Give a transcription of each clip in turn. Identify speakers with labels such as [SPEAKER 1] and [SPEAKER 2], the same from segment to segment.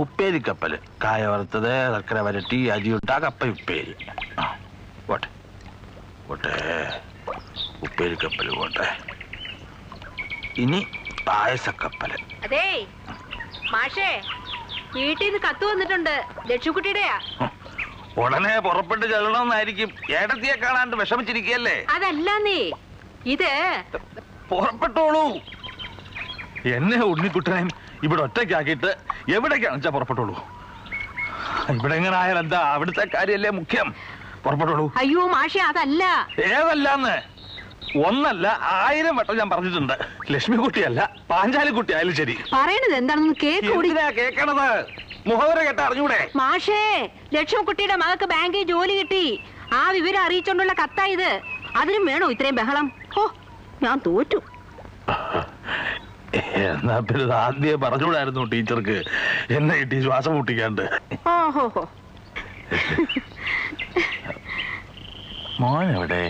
[SPEAKER 1] ഉപ്പേരിക്കപ്പല്, കായ വറുത്തത്, ശർക്കര വരട്ടി, അരിയുണ്ട, കപ്പ ഉപ്പേരി. പോട്ടെ പോട്ടെ, ഉപ്പേരിക്കപ്പല് പോട്ടെ. ഇനി പായസക്കപ്പല്.
[SPEAKER 2] അതേ മാഷേ, വീട്ടിൽ നിന്ന് കത്ത് വന്നിട്ടുണ്ട്. ലക്ഷ്മിക്കുട്ടിയുടെയാ.
[SPEAKER 1] ഉടനെ പുറപ്പെട്ട് ചെല്ലണമെന്നായിരിക്കും. ഏടത്തിയെ കാണാണ്ട് വിഷമിച്ചിരിക്കല്ലേ?
[SPEAKER 2] അതല്ല നീ ഇത്
[SPEAKER 1] പുറപ്പെട്ടോളൂ. എന്നെ ഉണ്ണിക്കുട്ടനെയും ഇവിടെ ഒറ്റയ്ക്കാക്കിയിട്ട് എവിടേക്കാണെന്ന് വെച്ചാ പുറപ്പെട്ടോളൂ. ഇവിടെ എങ്ങനെ ആയാലും എന്താ, അവിടുത്തെ കാര്യല്ലേ മുഖ്യം. പുറപ്പെട്ടോളൂ.
[SPEAKER 2] അയ്യോ മാഷേ, അതല്ല.
[SPEAKER 1] ഏതല്ലാന്ന് ഒന്നല്ല 1000 വട്ടം ഞാൻ പറഞ്ഞിട്ടുണ്ട്. ലക്ഷ്മിക്കുട്ടിയല്ല, പാഞ്ചാലിക്കുട്ടി ആയാലും ശരി.
[SPEAKER 2] പറയണത് എന്താണെന്ന്
[SPEAKER 1] കേക്കണത് മുഖവര കേട്ട അറിഞ്ഞൂടെ?
[SPEAKER 2] മാഷേ, ലക്ഷ്മിക്കുട്ടിയുടെ മകൾക്ക് ബാങ്കിൽ ജോലി കിട്ടി. ആ വിവരം അറിയിച്ചോണ്ടുള്ള കത്താ ഇത്. അതിനും വേണോ ഇത്രയും ബഹളം? ഓ, ഞാൻ തോറ്റു.
[SPEAKER 1] എന്നാ പിന്നെ ആദ്യം പറഞ്ഞൂടായിരുന്നു ടീച്ചർക്ക് എന്നെ കിട്ടി ശ്വാസം മുട്ടിക്കാണ്ട്.
[SPEAKER 2] ഓഹോ,
[SPEAKER 1] മോൻ എവിടെ?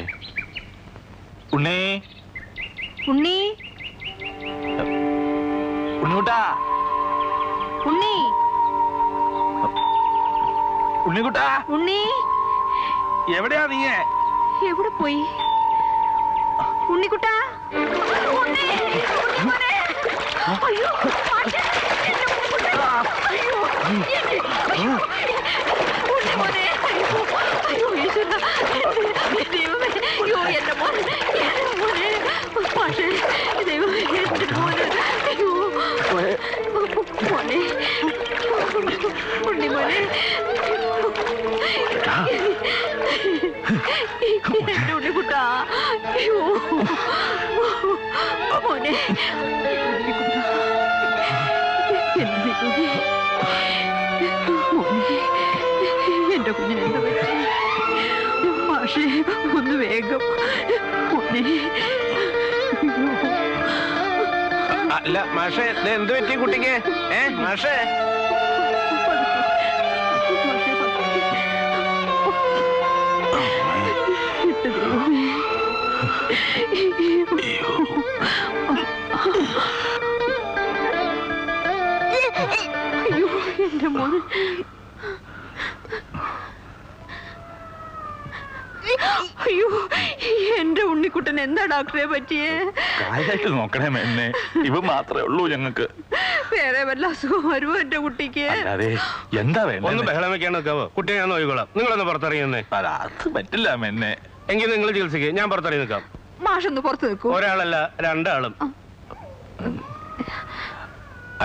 [SPEAKER 1] ഉണ്ണി,
[SPEAKER 2] ഉണ്ണി,
[SPEAKER 1] ഉണ്ണിക്കുട്ടാ,
[SPEAKER 2] ഉണ്ണി,
[SPEAKER 1] ഉണ്ണിക്കുട്ടാ,
[SPEAKER 2] ഉണ്ണി,
[SPEAKER 1] എവിടെയാ നീ?
[SPEAKER 2] എവിടെ പോയി ഉണ്ണിക്കുട്ടാ? അയ്യോ എന്റെ മോനെ, പക്ഷേ ദൈവമേ, എന്റെ മോനെ, അയ്യോ മോനെ, ഉണ്ണി മോനെ, എന്റെ ഉണ്ണിക്കുട്ടാ, അയ്യോ മോനെ, എന്റെ കുഞ്ഞിനെന്താ പറ്റി? മാഷേ, ഒന്ന് വേഗം മോനെ.
[SPEAKER 3] അല്ല മാഷേ, എന്ത് പറ്റി കുട്ടിക്ക്? മാഷേ,
[SPEAKER 2] അയ്യോ എന്റെ മോനെ, അയ്യോ എന്റെ ഉണ്ണിക്കുട്ടൻ എന്താ ഡോക്ടറെ പറ്റിയേ?
[SPEAKER 1] കാര്യമായിട്ട് നോക്കണേ എന്നെ. ഇവ മാത്രമേ ഉള്ളൂ ഞങ്ങൾക്ക്.
[SPEAKER 2] വേറെ വല്ല അസുഖം വരുമോ എന്റെ കുട്ടിക്ക്?
[SPEAKER 1] അതെ, എന്താ വേണ്ട?
[SPEAKER 3] ഒന്ന് ബഹളം വെക്കാൻ നിൽക്കാവോ? കുട്ടിയെ ഞാൻ നോക്കിക്കോളാം. നിങ്ങളൊന്ന് പുറത്തിറങ്ങിയെന്നേ.
[SPEAKER 1] അത് പറ്റില്ല എന്നെ.
[SPEAKER 3] എങ്കിൽ നിങ്ങൾ ചികിത്സിക്ക്, ഞാൻ പുറത്തിറങ്ങി നിൽക്കാം.
[SPEAKER 2] മാഷൊന്ന് പുറത്ത് നിൽക്കൂ.
[SPEAKER 3] ഒരാളല്ല, 2 ആളും.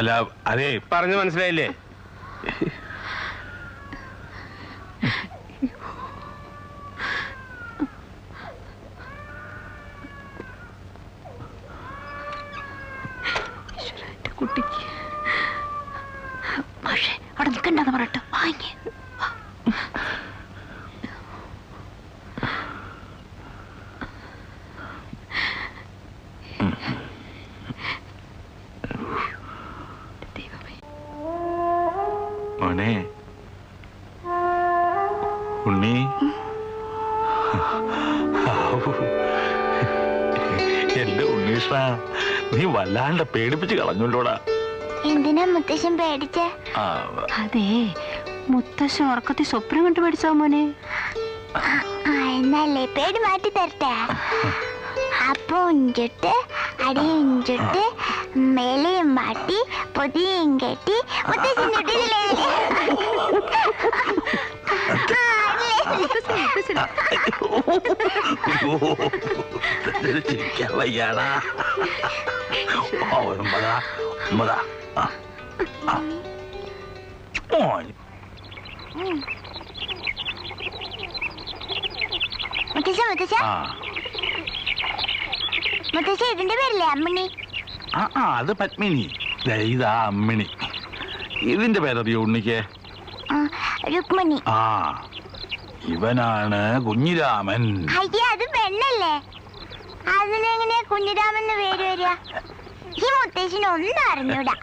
[SPEAKER 1] അല്ല അതെ,
[SPEAKER 3] പറഞ്ഞു മനസ്സിലായില്ലേ?
[SPEAKER 2] കുട്ടിക്ക് മാഷേ അവിടെ നിൽക്കണ്ടെന്ന് പറയട്ടെ. വാങ്ങി
[SPEAKER 1] മോനെ, ഉണ്ണി, എന്റെ ഉണ്ണീഷ, നീ വല്ലാണ്ട് പേടിപ്പിച്ച് കളഞ്ഞല്ലോടാ.
[SPEAKER 4] എന്തിനാ മുത്തശ്ശൻ പേടിച്ചേ?
[SPEAKER 2] അതെ, മുത്തശ്ശൻ ഉറക്കത്തിൽ സ്വപ്നം കണ്ടു പേടിച്ചോ മോനെ?
[SPEAKER 4] എന്നല്ലേ പേടി മാറ്റി തരട്ടെ. അപ്പൊ ഉഞ്ചിട്ട് അടിയുഞ്ചിട്ട് മേലയും മാറ്റി പൊതിയും കെട്ടി മുത്തശ്ശൻ
[SPEAKER 1] ചിരിക്കാൻ വയ്യാടാ. ഒമ്പതാ ഒമ്പതാ.
[SPEAKER 4] മുത്തശ്ശ മുത്തശ്ശ മുത്തശ്ശ ഇതിന്റെ പേരില്ലേ അമ്മിണി?
[SPEAKER 1] അത് പത്മിനി. ഇതാ അമ്മിണി. ഇതിന്റെ പേരറിയോ ഉണ്ണിക്ക്?
[SPEAKER 4] രുക്മിണി.
[SPEAKER 1] ഇവനാണ് കുഞ്ഞിരാമൻ.
[SPEAKER 4] അയ്യ, അത് പെണ്ണല്ലേ? അതിനെങ്ങനെയാ കുഞ്ഞിരാമൻ പേര് വരിക? ഈ മുത്തശ്ശിന് ഒന്നും അറിഞ്ഞൂടാ.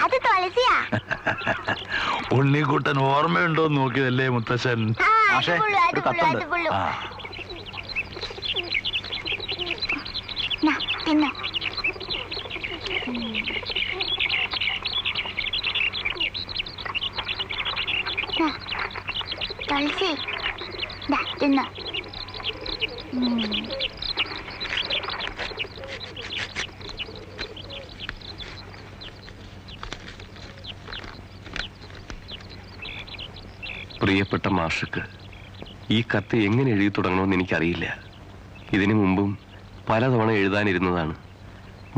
[SPEAKER 4] അത് തുളസിയാ.
[SPEAKER 1] ഉണ്ണിക്കുട്ടൻ ഓർമ്മയുണ്ടോ നോക്കിയതല്ലേ മുത്തശ്ശൻ?
[SPEAKER 4] തുളസി ദാ, തിന്നോ.
[SPEAKER 5] പ്രിയപ്പെട്ട മാഷക്ക് ഈ കത്ത് എങ്ങനെ എഴുതി തുടങ്ങണമെന്ന് എനിക്കറിയില്ല. ഇതിനു മുമ്പും പലതവണ എഴുതാനിരുന്നതാണ്.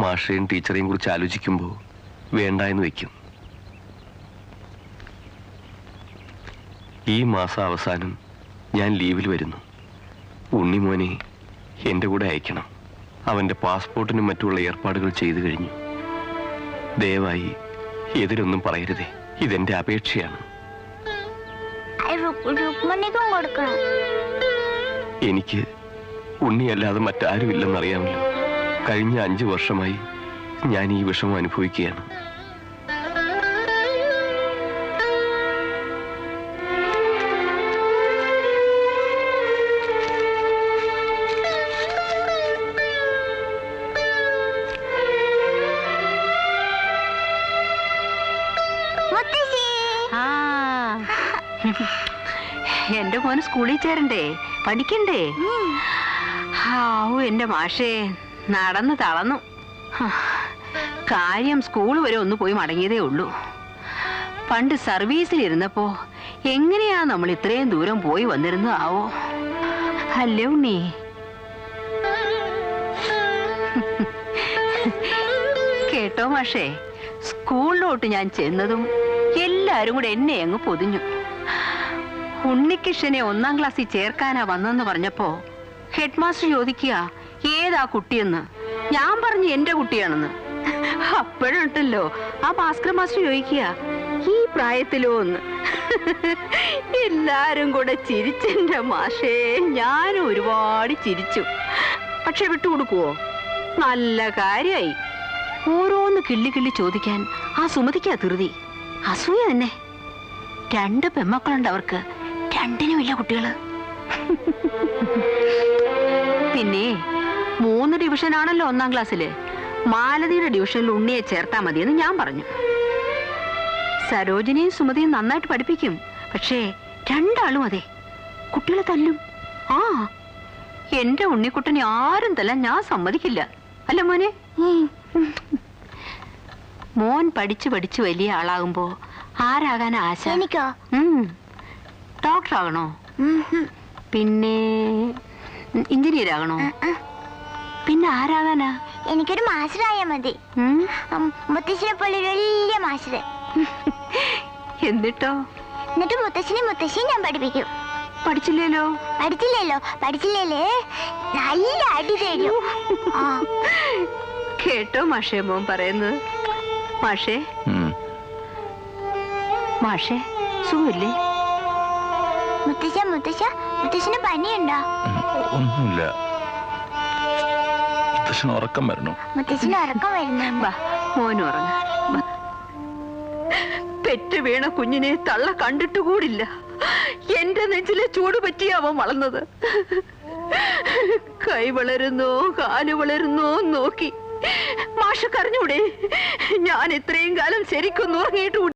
[SPEAKER 5] മാഷയും ടീച്ചറെയും കുറിച്ച് ആലോചിക്കുമ്പോൾ വേണ്ട എന്ന് വെക്കും. ഈ മാസം അവസാനം ഞാൻ ലീവിൽ വരുന്നു. ഉണ്ണിമോനെ എൻ്റെ കൂടെ അയക്കണം. അവൻ്റെ പാസ്പോർട്ടിനും മറ്റുള്ള ഏർപ്പാടുകൾ ചെയ്തു കഴിഞ്ഞു. ദയവായി എതിരൊന്നും പറയരുതേ. ഇതെൻ്റെ അപേക്ഷയാണ്.
[SPEAKER 4] രുക്മണിക്കും കൊടുക്കണം.
[SPEAKER 5] എനിക്ക് ഉണ്ണിയല്ലാതെ മറ്റാരുമില്ലെന്നറിയാമല്ലോ. കഴിഞ്ഞ 5 വർഷമായി ഞാൻ ഈ വിഷമം അനുഭവിക്കുകയാണ്.
[SPEAKER 2] എന്റെ മോന് സ്കൂളിൽ ചേരണ്ടേ, പഠിക്കണ്ടേ? എന്റെ മാഷേ നടന്ന് തളർന്നു. കാര്യം സ്കൂൾ വരെ ഒന്ന് പോയി മടങ്ങിയതേ ഉള്ളൂ. പണ്ട് സർവീസിലിരുന്നപ്പോ എങ്ങനെയാ നമ്മൾ ഇത്രയും ദൂരം പോയി വന്നിരുന്നതാവോ? അല്ലേ ഉണ്ണി? കേട്ടോ മാഷേ, സ്കൂളിലോട്ട് ഞാൻ ചെന്നതും എല്ലാരും കൂടെ എന്നെ അങ്ങ് പൊതിഞ്ഞു. ഉണ്ണികൃഷ്ണനെ 1ാം ക്ലാസ്സിൽ ചേർക്കാനാ വന്നെന്ന് പറഞ്ഞപ്പോ ഹെഡ് മാസ്റ്റർ ചോദിക്കുക ഏതാ കുട്ടിയെന്ന്. ഞാൻ പറഞ്ഞു എന്റെ കുട്ടിയാണെന്ന്. അപ്പോഴുണ്ടല്ലോ ആ ഭാസ്കര മാസ്റ്റർ ചോദിക്കുക ഈ പ്രായത്തിലോ എന്ന്. എല്ലാരും കൂടെ ചിരിച്ചെന്റെ മാഷേ, ഞാനും ഒരുപാട് ചിരിച്ചു. പക്ഷെ വിട്ടുകൊടുക്കുവോ? നല്ല കാര്യായി. ഓരോന്ന് കിള്ളി കിള്ളി ചോദിക്കാൻ ആ സുമതിക്കാ ധൃതി. അസൂയ തന്നെ. 2 പെമ്മക്കളുണ്ട് അവർക്ക്. 2നുമില്ല കുട്ടികള്. പിന്നെ 3 ഡിവിഷനാണല്ലോ 1ാം ക്ലാസ്സില്. മാലതിയുടെ ഡിവിഷനിൽ ഉണ്ണിയെ ചേർത്താ മതിയെന്ന് ഞാൻ പറഞ്ഞു. സരോജിനിയും സുമതിയും നന്നായിട്ട് പഠിപ്പിക്കും. പക്ഷേ 2 ആളും അതെ, കുട്ടികളെ തല്ലും. ആ, എന്റെ ഉണ്ണിക്കുട്ടനെ ആരും തല്ലാൻ ഞാൻ സമ്മതിക്കില്ല. അല്ല മോനെ? മോൻ പഠിച്ചു പഠിച്ചു വലിയ ആളാകുമ്പോ ആരാകാനാ ആശ?
[SPEAKER 4] എനിക്കോ?
[SPEAKER 2] ഡോക്ടർ ആകണോ? പിന്നെ എഞ്ചിനീയർ ആകണോ? പിന്നെ ആരാകാനാ?
[SPEAKER 4] എനിക്കൊരു മാസ്റ്ററായാ മതി. മുത്തശ്ശിനെ പോലെ വലിയ മാസ്റ്റർ.
[SPEAKER 2] എന്നിട്ടോ?
[SPEAKER 4] എന്നിട്ട് മുത്തശ്ശിയും ഞാൻ പഠിപ്പിക്കും.
[SPEAKER 2] പഠിച്ചില്ലല്ലോ
[SPEAKER 4] നല്ല അടി തരും.
[SPEAKER 2] കേട്ടോ മാഷേ മോൻ പറയുന്നത്? മാഷേ മാഷേ സുഖമില്ലേ?
[SPEAKER 4] മുത്തശ്ശന് പനിയുണ്ടോ?
[SPEAKER 1] ഒന്നുമില്ല. മുത്തശ്ശന് ഉറക്കം വരണു.
[SPEAKER 4] മുത്തശ്ശന് ഉറക്കം വരുന്നു.
[SPEAKER 2] മോനും ഉറങ്ങ. പെറ്റ് വീണ കുഞ്ഞിനെ തള്ള കണ്ടിട്ടുകൂടില്ല. എന്റെ നെഞ്ചിലെ ചൂട് പറ്റിയ അവൻ വളർന്നത്. കൈ വളരുന്നോ കാല് വളരുന്നോ നോക്കി മാഷക്കറിഞ്ഞൂടെ? ഞാൻ ഇത്രയും കാലം ശരിക്കും ഉറങ്ങിയിട്ട്